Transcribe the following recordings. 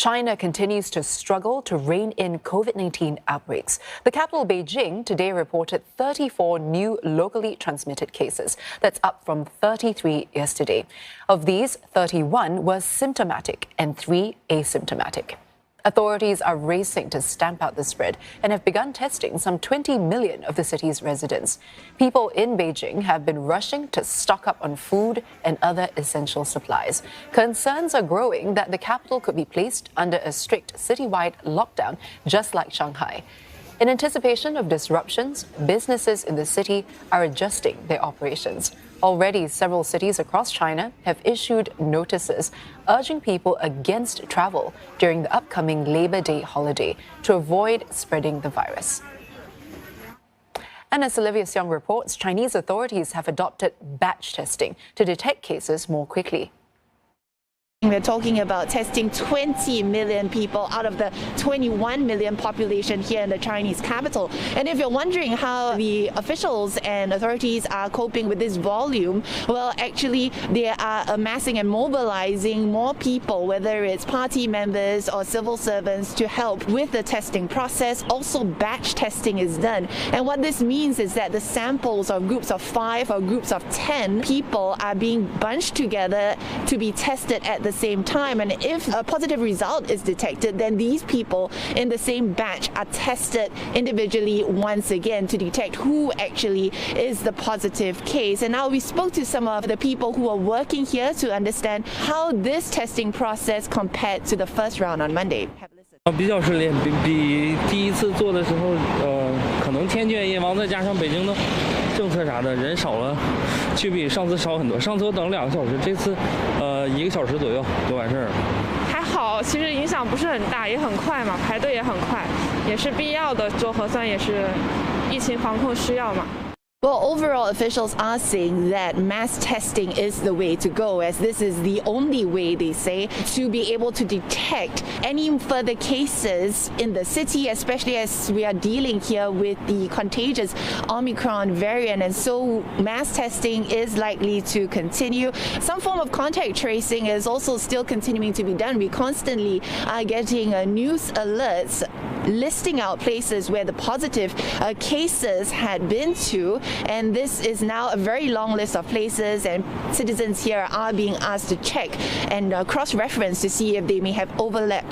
China continues to struggle to rein in COVID-19 outbreaks. The capital, Beijing, today reported 34 new locally transmitted cases. That's up from 33 yesterday. Of these, 31 were symptomatic and 3 asymptomatic. Authorities are racing to stamp out the spread and have begun testing some 20 million of the city's residents. People in Beijing have been rushing to stock up on food and other essential supplies. Concerns are growing that the capital could be placed under a strict citywide lockdown, just like Shanghai. In anticipation of disruptions, businesses in the city are adjusting their operations. Already, several cities across China have issued notices urging people against travel during the upcoming Labor Day holiday to avoid spreading the virus. And as Olivia Siong reports, Chinese authorities have adopted batch testing to detect cases more quickly. We're talking about testing 20 million people out of the 21 million population here in the Chinese capital. And if you're wondering how the officials and authorities are coping with this volume, well, actually, they are amassing and mobilizing more people, whether it's party members or civil servants, to help with the testing process. Also, batch testing is done. And what this means is that the samples of groups of 5 or groups of 10 people are being bunched together to be tested at the same time, and if a positive result is detected, then these people in the same batch are tested individually once again to detect who actually is the positive case. And now we spoke to some of the people who are working here to understand how this testing process compared to the first round on Monday. 比较顺利，比第一次做的时候，可能天倦夜忙，再加上北京的政策啥的，人少了，却比上次少很多。上次我等了2个小时，这次1个小时左右就完事儿了。还好，其实影响不是很大，也很快嘛，排队也很快，也是必要的，做核酸也是疫情防控需要嘛。 Well, overall, officials are saying that mass testing is the way to go, as this is the only way, they say, to be able to detect any further cases in the city, especially as we are dealing here with the contagious Omicron variant. And so mass testing is likely to continue. Some form of contact tracing is also still continuing to be done. We constantly are getting news alerts listing out places where the positive cases had been to. And this is now a very long list of places, and citizens here are being asked to check and cross-reference to see if they may have overlap,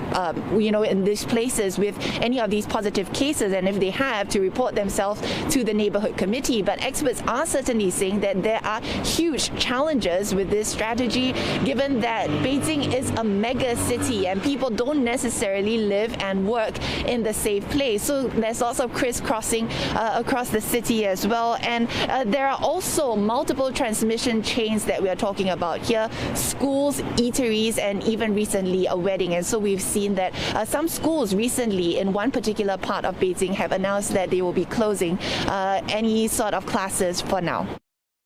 in these places with any of these positive cases, and if they have, to report themselves to the neighborhood committee. But experts are certainly saying that there are huge challenges with this strategy, given that Beijing is a mega city and people don't necessarily live and work in the same place. So there's lots of crisscrossing across the city as well. And there are also multiple transmission chains that we are talking about here: schools, eateries, and even recently a wedding. And so we've seen that some schools recently in one particular part of Beijing have announced that they will be closing any sort of classes for now.